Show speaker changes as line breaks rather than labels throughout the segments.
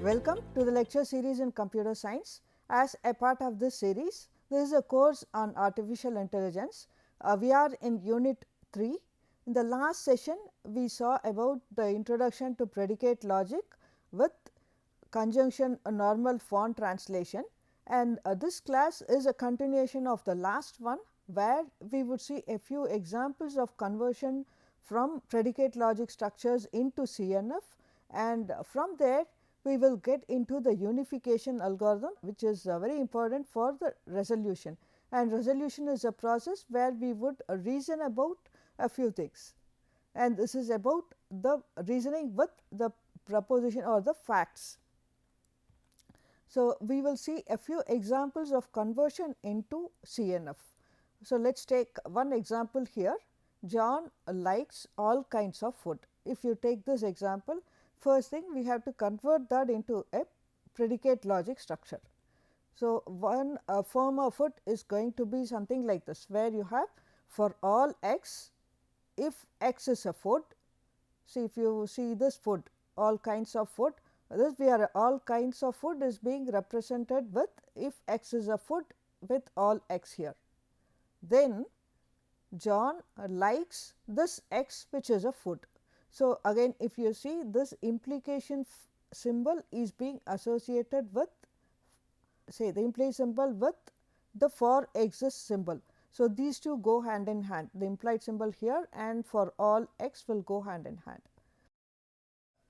Welcome to the lecture series in computer science. As a part of this series, this is a course on artificial intelligence. We are in unit 3. In the last session, we saw about the introduction to predicate logic with conjunction normal font translation, and this class is a continuation of the last one, where we would see a few examples of conversion from predicate logic structures into CNF, and from there we will get into the unification algorithm, which is very important for the resolution, and resolution is a process where we would reason about a few things, and this is about the reasoning with the proposition or the facts. So, we will see a few examples of conversion into CNF. So, let us take one example here. John likes all kinds of food. If you take this example, first thing we have to convert that into a predicate logic structure. So, one form of it is going to be something like this, where you have for all x, if x is a food. See, if you see this food, all kinds of food, this we are all kinds of food is being represented with if x is a food with all x here. Then John likes this x which is a food. So, again if you see this implication symbol is being associated with, say, the implied symbol with the for exists symbol. So, these two go hand in hand, the implied symbol here and for all x will go hand in hand.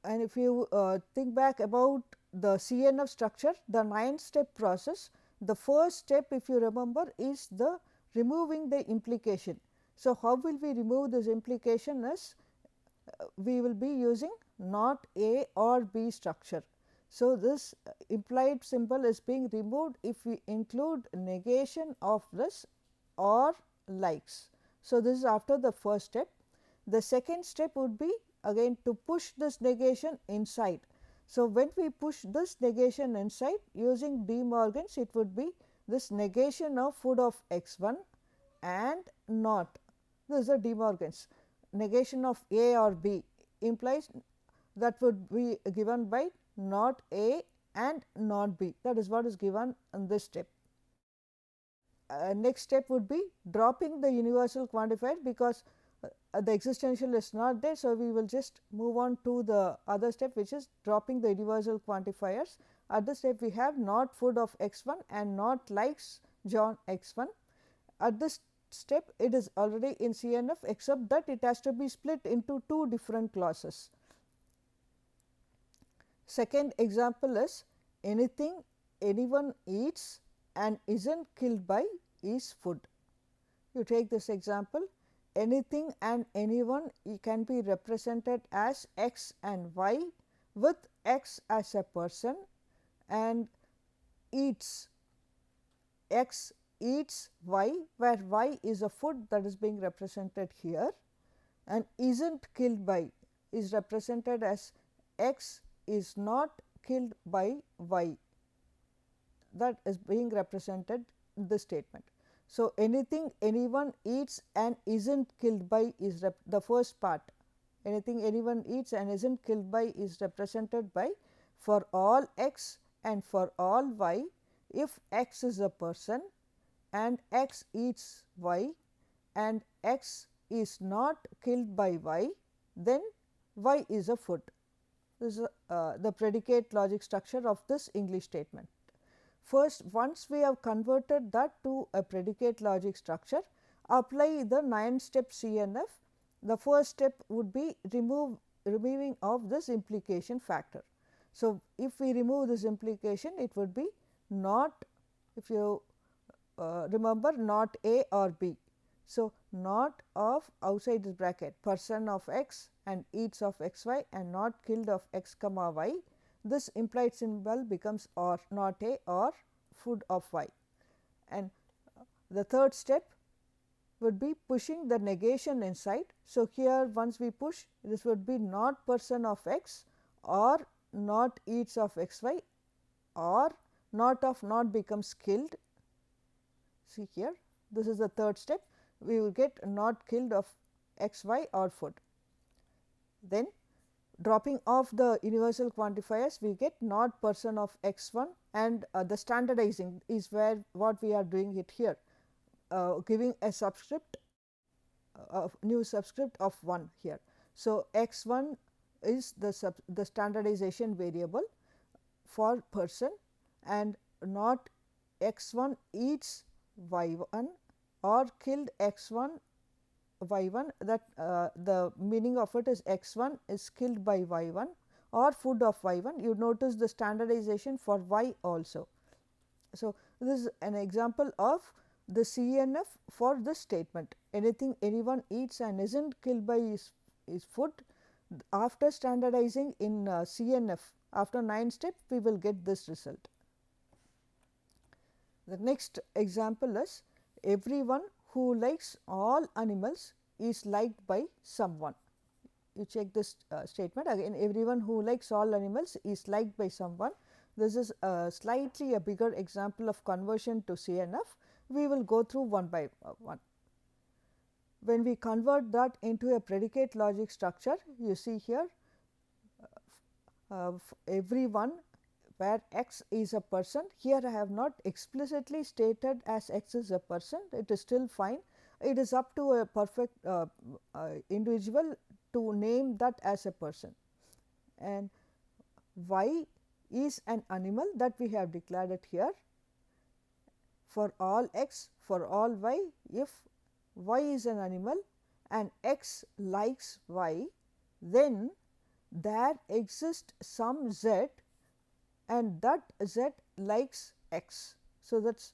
And if you think back about the CNF structure, the 9-step process, the first step, if you remember, is the removing the implication. So, how will we remove this implication is we will be using not A or B structure. So, this implied symbol is being removed if we include negation of this or likes. So, this is after the first step. The second step would be again to push this negation inside. So, when we push this negation inside using De Morgan's, it would be this negation of food of x 1 and not. This is a De Morgan's. Negation of A or B implies that would be given by not A and not B. That is what is given in this step. Next step would be dropping the universal quantifier, because the existential is not there. So, we will just move on to the other step, which is dropping the universal quantifiers. At this step we have not food of x 1 and not likes John x 1. At this step it is already in CNF, except that it has to be split into two different clauses. Second example is anything anyone eats and is not killed by is food. You take this example, anything and anyone can be represented as x and y with x as a person, and eats, x eats y, where y is a food that is being represented here, and is not killed by is represented as x is not killed by y, that is being represented in this statement. So, anything anyone eats and is not killed by is the first part, anything anyone eats and is not killed by is represented by for all x and for all y, if x is a person and x eats y and x is not killed by y, then y is a food. This is the predicate logic structure of this English statement. First, once we have converted that to a predicate logic structure, apply the 9-step CNF. The first step would be removing of this implication factor. So, if we remove this implication, it would be not, if you remember, not A or B. So, not of outside this bracket person of x and eats of x y and not killed of x comma y. This implied symbol becomes or, not A or food of y. And the third step would be pushing the negation inside. So, here once we push, this would be not person of x or not eats of x y or not of not becomes killed. See here, this is the third step, we will get not killed of x y or food. Then dropping off the universal quantifiers, we get not person of x1, and the standardizing is where what we are doing it here, giving a subscript new subscript of 1 here. So, x1 is the standardization variable for person, and not x1 eats y1 or killed x1 y1, that the meaning of it is x1 is killed by y1 or food of y1. You notice the standardization for y also. So, this is an example of the CNF for this statement. Anything anyone eats and is not killed by his food, after standardizing in CNF after 9 steps, we will get this result. The next example is everyone who likes all animals is liked by someone. You check this statement again, everyone who likes all animals is liked by someone. This is slightly a bigger example of conversion to CNF. We will go through one by one. When we convert that into a predicate logic structure, you see here everyone where x is a person. Here I have not explicitly stated as x is a person, it is still fine. It is up to a perfect individual to name that as a person, and y is an animal that we have declared it here. For all x, for all y, if y is an animal and x likes y, then there exists some z and that z likes x. So, that is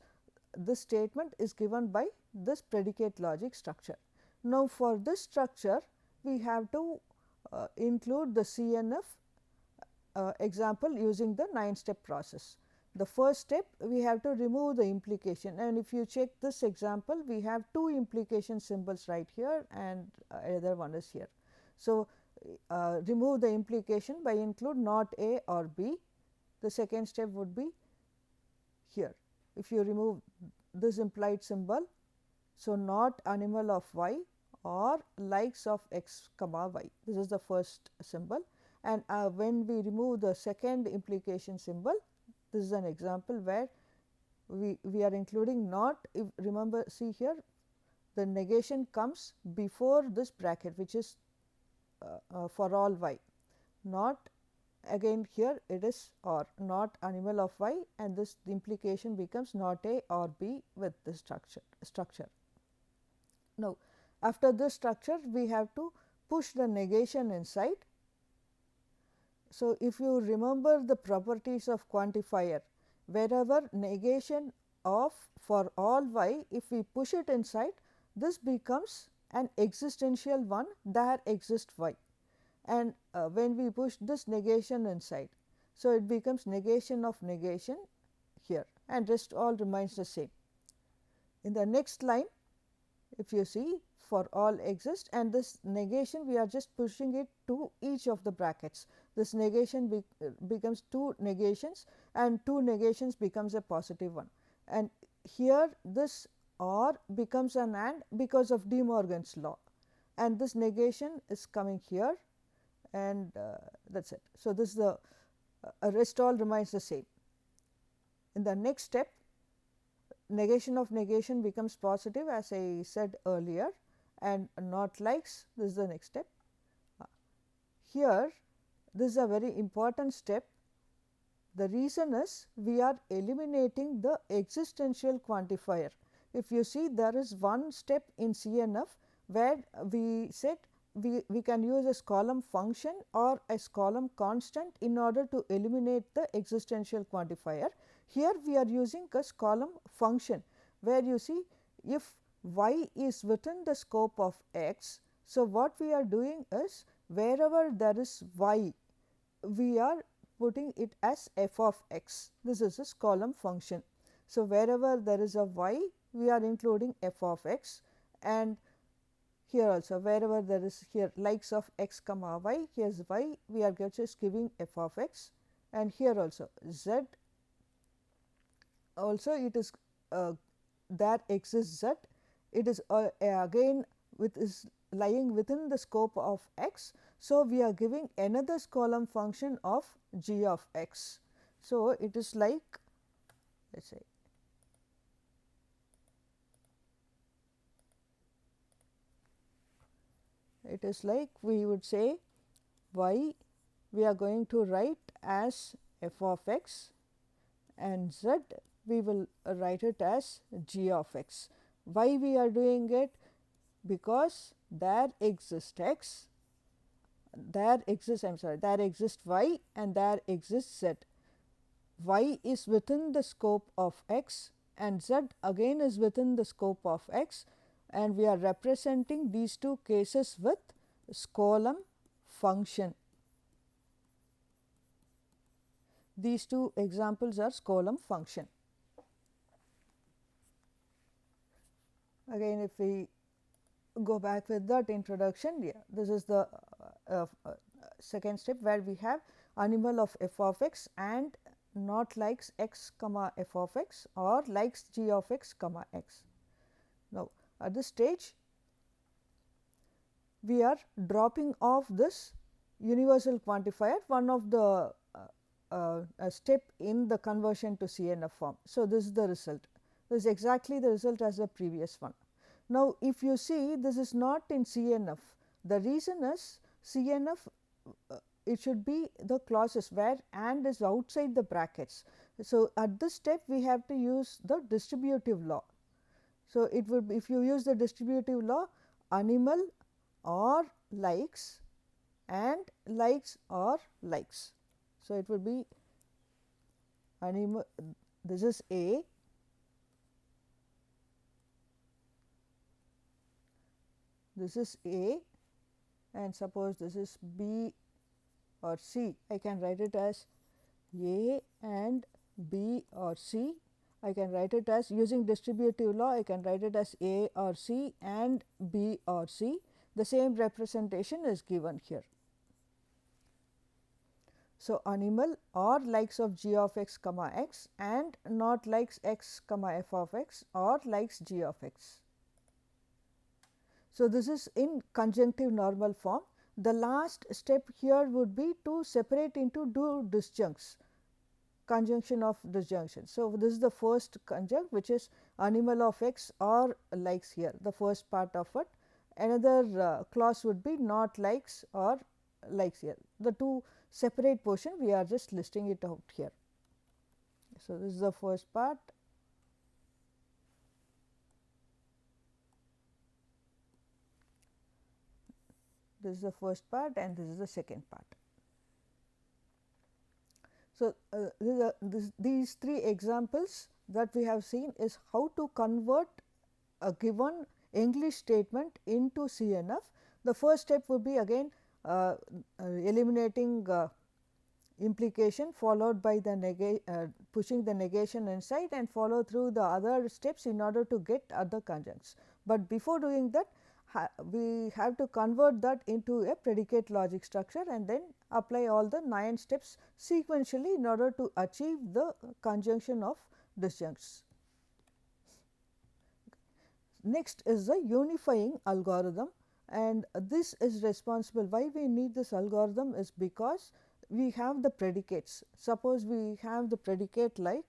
this statement is given by this predicate logic structure. Now, for this structure we have to include the CNF example using the 9 step process. The first step, we have to remove the implication, and if you check this example, we have 2 implication symbols right here and other one is here. So, remove the implication by include not A or B. The second step would be here. If you remove this implied symbol, so not animal of y or likes of x comma y, this is the first symbol, and when we remove the second implication symbol, this is an example where we are including not. If remember, see here the negation comes before this bracket, which is for all y, not again here it is or not animal of y, and this the implication becomes not A or B with this structure. Now, after this structure we have to push the negation inside. So, if you remember the properties of quantifier, wherever negation of for all y, if we push it inside, this becomes an existential one, there exists y, and when we push this negation inside, so it becomes negation of negation here, and rest all remains the same. In the next line, if you see for all exist, and this negation we are just pushing it to each of the brackets. This negation becomes 2 negations, and 2 negations becomes a positive one, and here this or becomes an and because of De Morgan's law, and this negation is coming here, and that is it. So, this is the rest all remains the same. In the next step, negation of negation becomes positive, as I said earlier, and not likes, this is the next step. Here this is a very important step. The reason is we are eliminating the existential quantifier. If you see, there is one step in CNF where we said we can use as column function or as column constant in order to eliminate the existential quantifier. Here we are using as column function, where you see if y is within the scope of x. So, what we are doing is wherever there is y, we are putting it as f of x. This is this column function. So, wherever there is a y, we are including f of x, and here also wherever there is here likes of x comma y, here is y, we are just giving f of x, and here also z, also it is there exists z, it is again with is lying within the scope of x. So, we are giving another column function of g of x. So, it is like, let us say, it is like we would say y we are going to write as f of x, and z we will write it as g of x. Why we are doing it? Because there exists x, there exists y, and there exists z. Y is within the scope of x and z again is within the scope of x, and we are representing these two cases with Skolem function. These two examples are Skolem function. Again, if we go back with that introduction, yeah, this is the second step where we have animal of f of x and not likes x comma f of x or likes g of x comma x. Now, at this stage we are dropping off this universal quantifier, one of the step in the conversion to CNF form. So, this is the result. This is exactly the result as the previous one. Now, if you see, this is not in CNF. The reason is CNF it should be the clauses where and is outside the brackets. So, at this step we have to use the distributive law. So, it would be, if you use the distributive law, animal or likes and likes or likes. So, it would be animal, this is A, this is A, and suppose this is B or C. I can write it as A and B or C. I can write it as, using distributive law, I can write it as A or C and B or C. The same representation is given here. So, animal or likes of g of x comma x and not likes x comma f of x or likes g of x. So, this is in conjunctive normal form. The last step here would be to separate into two disjuncts, conjunction of disjunction. So, this is the first conjunct, which is animal of x or likes here, the first part of it. Another clause would be not likes or likes here. The two separate portion, we are just listing it out here. So, this is the first part. This is the first part and this is the second part. So, these three examples that we have seen is how to convert a given English statement into CNF. The first step would be again eliminating implication, followed by the pushing the negation inside and follow through the other steps in order to get other conjuncts. But before doing that, we have to convert that into a predicate logic structure and then apply all the 9 steps sequentially in order to achieve the conjunction of disjuncts. Next is the unifying algorithm, and this is responsible. Why we need this algorithm is because we have the predicates. Suppose we have the predicate like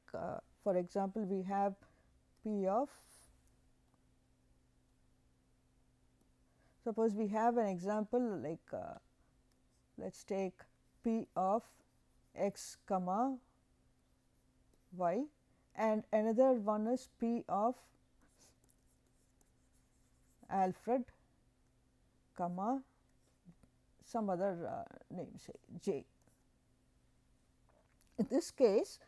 for example, we have P of, suppose we have an example like let us take P of x comma y, and another one is P of Alfred comma some other name, say J. In this case,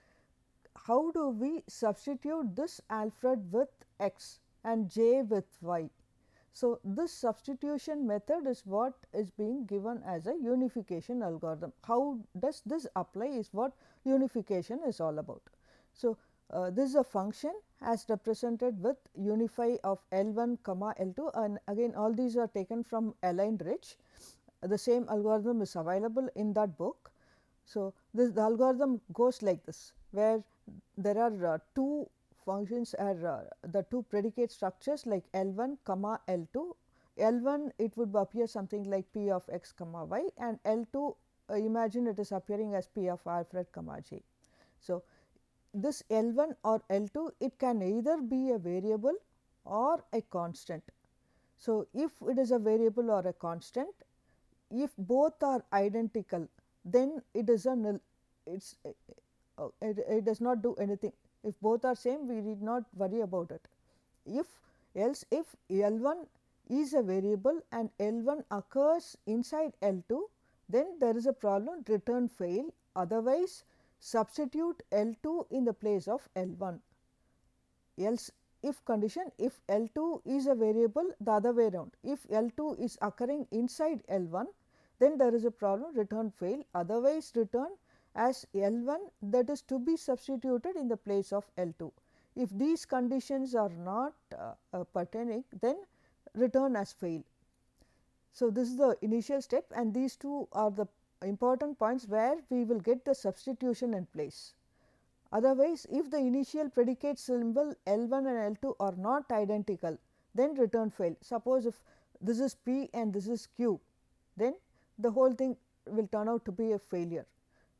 how do we substitute this Alfred with x and J with y? So, this substitution method is what is being given as a unification algorithm. How does this apply is what unification is all about. So, this is a function as represented with unify of L1 comma L2, and again all these are taken from Aligned Rich. The same algorithm is available in that book. So, the algorithm goes like this, where there are two functions are the two predicate structures like L1 comma L2 L1 it would appear something like P of x comma y, and L2 imagine it is appearing as P of alpha comma j. So, this L1 or L2 it can either be a variable or a constant. So, if it is a variable or a constant, if both are identical, then it is a null, it does not do anything. If both are same, we need not worry about it. If else, if L1 is a variable and L1 occurs inside L2, then there is a problem, return fail, otherwise substitute L2 in the place of L1. Else, if condition, if L2 is a variable, the other way around, if L2 is occurring inside L1, then there is a problem, return fail, otherwise return as L1 that is to be substituted in the place of L2. If these conditions are not pertaining, then return as fail. So, this is the initial step, and these two are the important points where we will get the substitution in place. Otherwise, if the initial predicate symbol L1 and L2 are not identical, then return fail. Suppose if this is P and this is Q, then the whole thing will turn out to be a failure.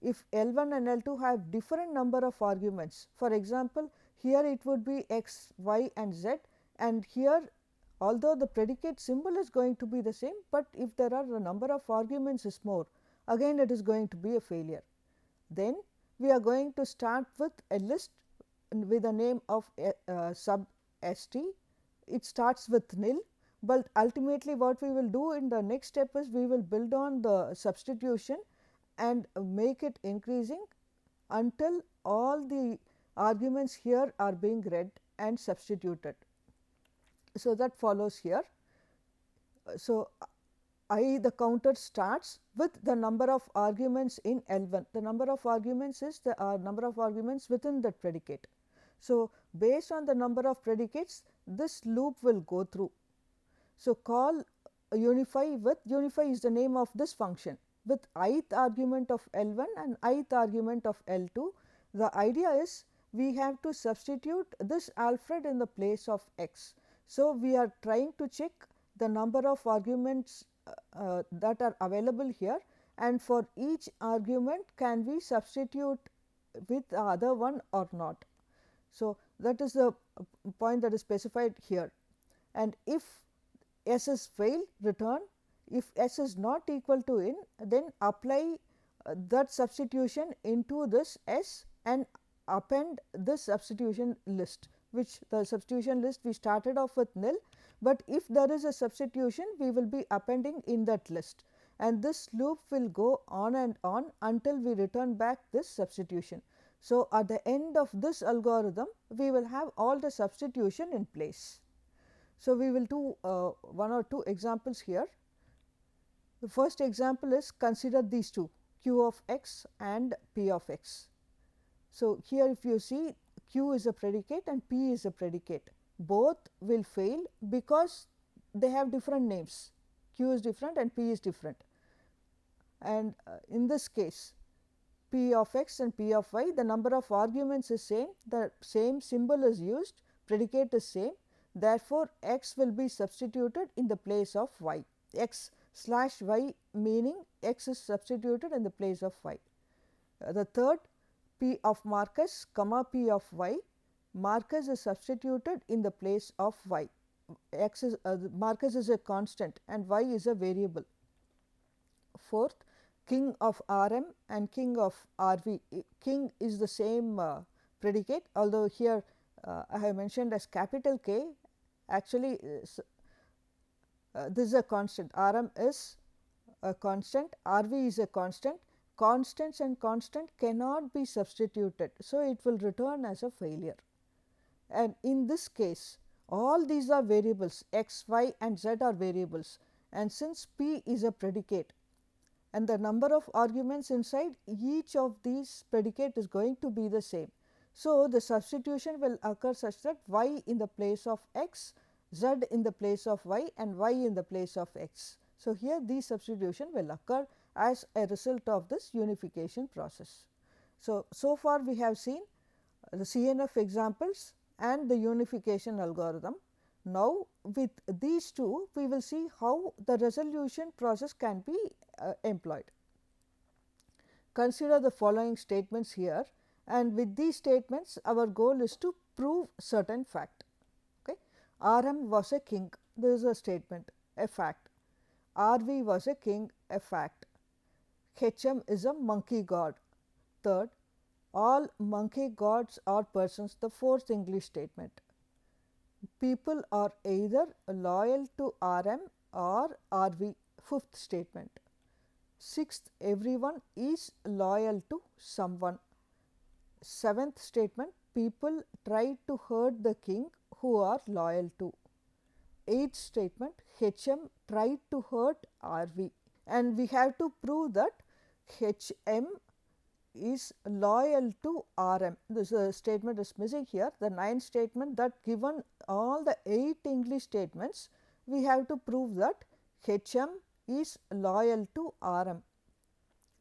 If L1 and L2 have different number of arguments, for example, here it would be x, y and z, and here although the predicate symbol is going to be the same, but if there are the number of arguments is more, again it is going to be a failure. Then we are going to start with a list with a name of sub st. It starts with nil, but ultimately what we will do in the next step is we will build on the substitution and make it increasing until all the arguments here are being read and substituted. So, that follows here. So, the counter starts with the number of arguments in L1. The number of arguments is the number of arguments within that predicate. So, based on the number of predicates, this loop will go through. So, call unify with, unify is the name of this function, with ith argument of L1 and ith argument of L2. The idea is we have to substitute this Alfred in the place of x. So, we are trying to check the number of arguments that are available here, and for each argument can we substitute with the other one or not. So, that is the point that is specified here, and if S is fail, return. If S is not equal to n, then apply that substitution into this S and append this substitution list, which the substitution list we started off with nil, but if there is a substitution we will be appending in that list, and this loop will go on and on until we return back this substitution. So, at the end of this algorithm we will have all the substitution in place. So, we will do one or two examples here. The first example is, consider these two, q of x and p of x. So, here if you see, q is a predicate and p is a predicate. Both will fail because they have different names, q is different and p is different. And in this case, p of x and p of y, the number of arguments is same, the same symbol is used, predicate is same. Therefore, x will be substituted in the place of y, x slash y meaning x is substituted in the place of y. The third, p of Marcus comma p of y, Marcus is substituted in the place of y, x is Marcus is a constant and y is a variable. Fourth, king of Rm and king of Rv, king is the same predicate, although here I have mentioned as capital K, actually this is a constant, Rm is a constant, Rv is a constant. Constants and constant cannot be substituted. So, it will return as a failure, and in this case all these are variables, x, y and z are variables, and since p is a predicate and the number of arguments inside each of these predicate is going to be the same. So, the substitution will occur such that y in the place of x, z in the place of y and y in the place of x. So, here these substitution will occur as a result of this unification process. So, so far we have seen the CNF examples and the unification algorithm. Now, with these two we will see how the resolution process can be employed. Consider the following statements here, and with these statements our goal is to prove certain fact. Okay. RM was a king, this is a statement, a fact. RV was a king, a fact. HM is a monkey god. Third, all monkey gods are persons, the fourth English statement. People are either loyal to RM or RV, fifth statement. Sixth, everyone is loyal to someone. Seventh statement, people try to hurt the king who are loyal to. Eighth statement, HM tried to hurt RV, and we have to prove that HM is loyal to RM. This statement is missing here. The ninth statement, that given all the 8 English statements, we have to prove that HM is loyal to RM.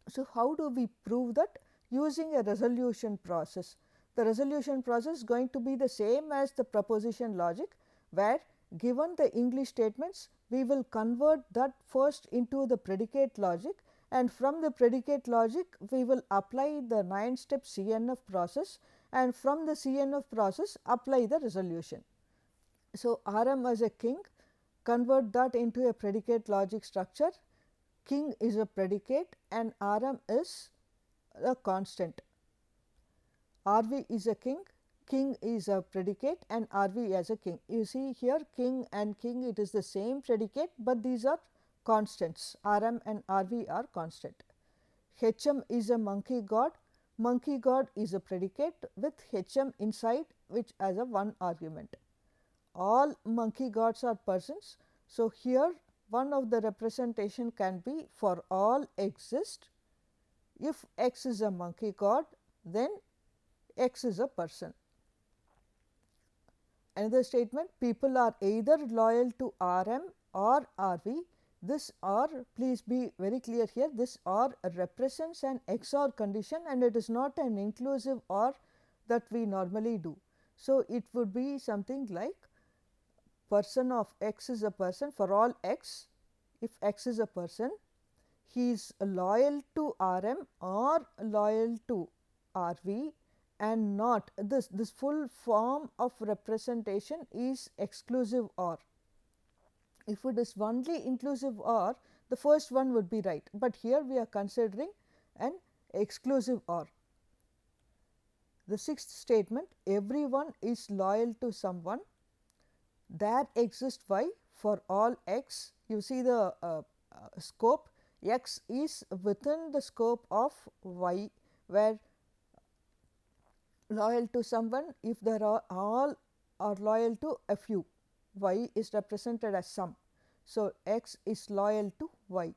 So, how do we prove that? Using a resolution process. The resolution process is going to be the same as the proposition logic, where given the English statements, we will convert that first into the predicate logic, and from the predicate logic we will apply the 9-step CNF process, and from the CNF process apply the resolution. So, RM as a king, convert that into a predicate logic structure. King is a predicate and RM is a constant. RV is a king, king is a predicate and RV as a king. You see here king and king, it is the same predicate, but these are constants. RM and RV are constant. HM is a monkey god is a predicate with HM inside, which has a one argument. All monkey gods are persons. So, here one of the representation can be for all exist. If X is a monkey god, then X is a person. Another statement, people are either loyal to RM or RV. This or, please be very clear here, this or represents an XOR condition and it is not an inclusive OR that we normally do. So, it would be something like person of X is a person for all X. If X is a person, he is loyal to RM or loyal to RV, and not this full form of representation is exclusive OR. If it is only inclusive OR, the first one would be right, but here we are considering an exclusive OR. The sixth statement, everyone is loyal to someone. There exists Y for all X. You see the scope, X is within the scope of Y, where loyal to someone, if there are all are loyal to a few, Y is represented as some. So, X is loyal to Y.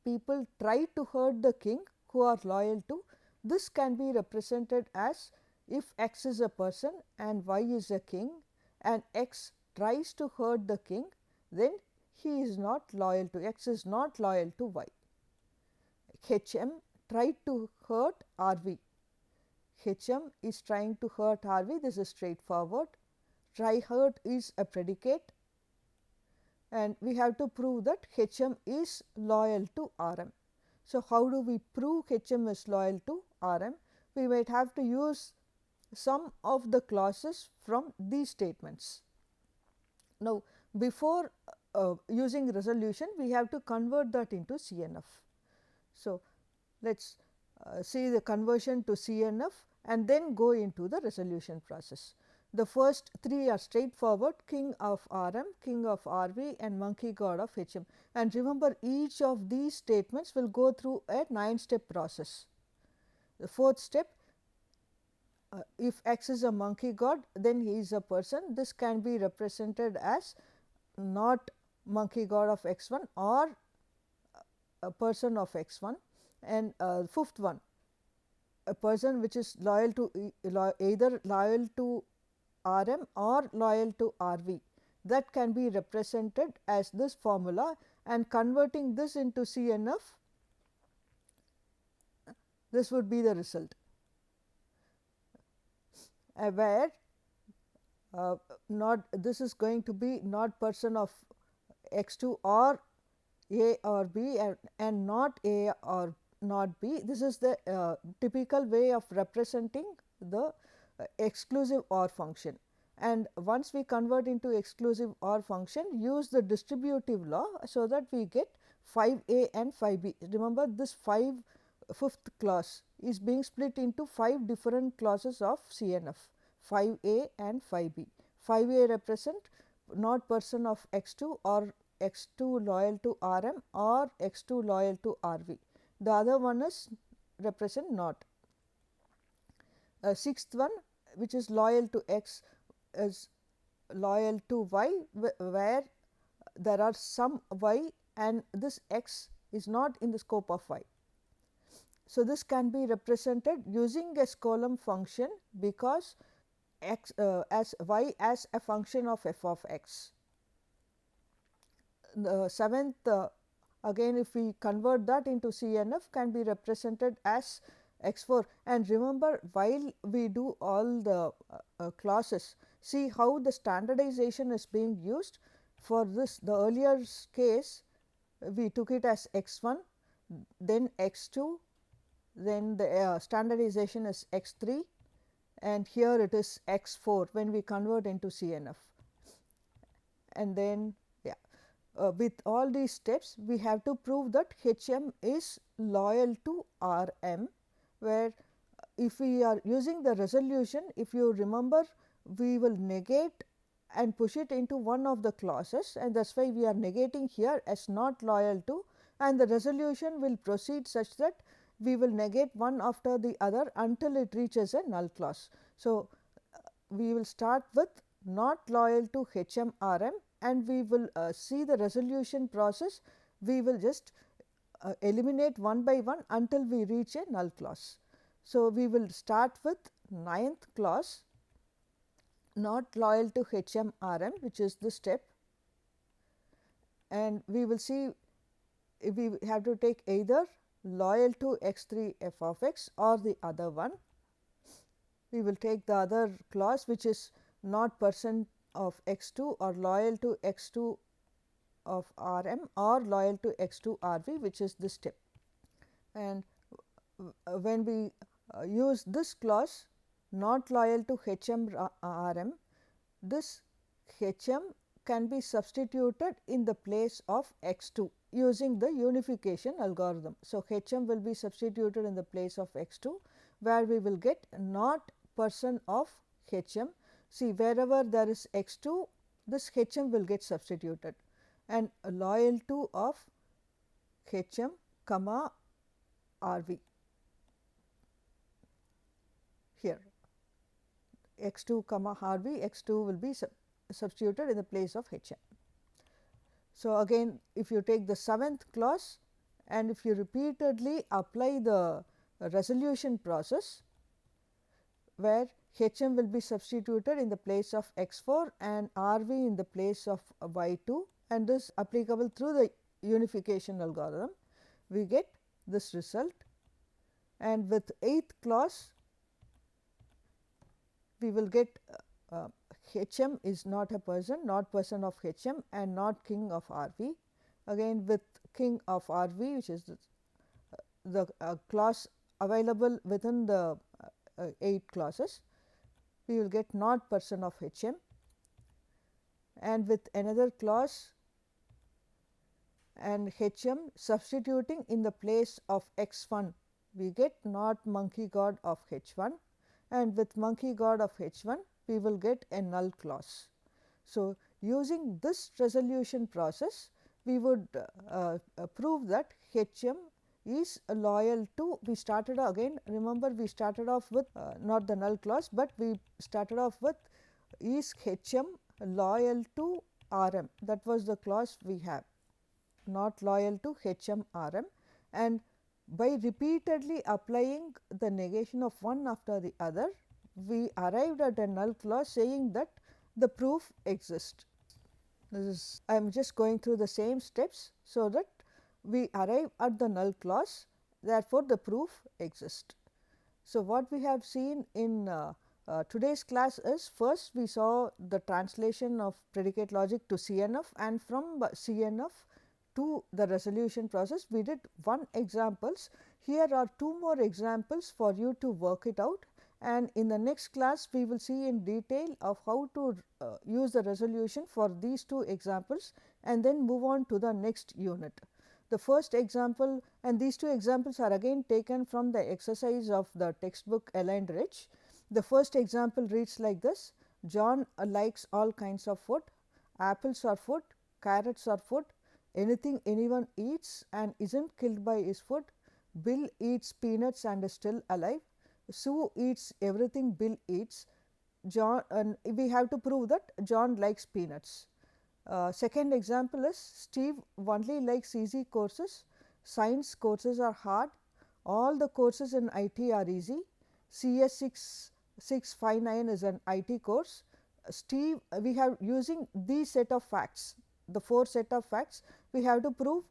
People try to hurt the king who are loyal to, this can be represented as if X is a person and Y is a king and X tries to hurt the king, then he is not loyal to, X is not loyal to Y. HM tried to hurt RV. HM is trying to hurt RV, this is straightforward. Try hurt is a predicate and we have to prove that HM is loyal to RM. So, how do we prove HM is loyal to RM? We might have to use some of the clauses from these statements. Now, before using resolution, we have to convert that into CNF. So, let us see the conversion to CNF and then go into the resolution process. The first three are straightforward, king of RM, king of RV and monkey god of HM, and remember each of these statements will go through a 9-step process. The fourth step, if X is a monkey god, then he is a person. This can be represented as not monkey god of X1 or a person of X1. And fifth one, a person which is loyal to either loyal to RM or loyal to RV, that can be represented as this formula, and converting this into CNF, this would be the result, where not, this is going to be not person of x 2 or A or B and not A or not B. This is the typical way of representing the exclusive OR function. And once we convert into exclusive OR function, use the distributive law, so that we get phi A and phi B. Remember, this fifth clause is being split into 5 different clauses of CNF, phi A and phi B. Phi A represent not person of x 2 or x 2 loyal to R m or x 2 loyal to R v. The other one is represent not. Sixth one, which is loyal to x, is loyal to y, where there are some y and this x is not in the scope of y. So, this can be represented using a Swayam function, because x as y as a function of f of x. The seventh, again if we convert that into CNF, can be represented as x 4, and remember, while we do all the clauses, see how the standardization is being used. For this, the earlier case, we took it as x 1, then x 2, then the standardization is x 3, and here it is x 4 when we convert into CNF. And then with all these steps, we have to prove that H m is loyal to R m, where if we are using the resolution, if you remember, we will negate and push it into one of the clauses, and that is why we are negating here as not loyal to, and the resolution will proceed such that we will negate one after the other until it reaches a null clause. So, we will start with not loyal to H m R m, and we will see the resolution process. We will just eliminate one by one until we reach a null clause. So, we will start with ninth clause, not loyal to H m R m, which is the step, and we will see if we have to take either loyal to x 3 f of x or the other one. We will take the other clause, which is not person of x 2 or loyal to x 2 of R m or loyal to x 2 R v, which is this step. And when we use this clause, not loyal to H m R m, this H m can be substituted in the place of x 2 using the unification algorithm. So, H m will be substituted in the place of x 2, where we will get not person of H m. See, wherever there is x 2, this H m will get substituted, and loyal to of H m comma R v here, x 2 comma R v, x 2 will be substituted in the place of H m. So, again if you take the seventh clause and if you repeatedly apply the resolution process, where H m will be substituted in the place of x 4 and R v in the place of y 2, and this applicable through the unification algorithm, we get this result. And with eighth clause, we will get H m is not a person, not person of H m and not king of R v. Again with king of R v, which is the clause available within the 8 clauses, we will get not person of H m, and with another clause and H m substituting in the place of x 1, we get not monkey god of H 1, and with monkey god of H 1, we will get a null clause. So, using this resolution process, we would prove that H m is loyal to, we started again, remember we started off with not the null clause, but we started off with is H m loyal to R m, that was the clause we have, not loyal to H m R m, and by repeatedly applying the negation of one after the other, we arrived at a null clause saying that the proof exists. This is, I am just going through the same steps, so that we arrive at the null clause, therefore, the proof exists. So, what we have seen in Today's class is, first we saw the translation of predicate logic to CNF, and from CNF to the resolution process we did one examples. Here are two more examples for you to work it out, and in the next class we will see in detail of how to use the resolution for these two examples and then move on to the next unit. The first example, and these two examples are again taken from the exercise of the textbook Aligned Rich. The first example reads like this: John likes all kinds of food. Apples are food, carrots are food, anything anyone eats and isn't killed by his food. Bill eats peanuts and is still alive. Sue eats everything Bill eats. John, we have to prove that John likes peanuts. Second example is, Steve only likes easy courses. Science courses are hard. All the courses in IT are easy. CS-66-59 is an IT course. Steve, we have using these set of facts, the four set of facts, we have to prove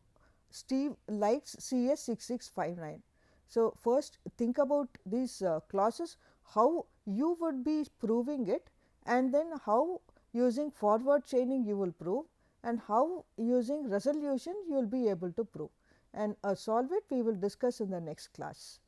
Steve likes CS-6659. So, first think about these clauses, how you would be proving it, and then how using forward chaining you will prove, and how using resolution you will be able to prove, and solve it we will discuss in the next class.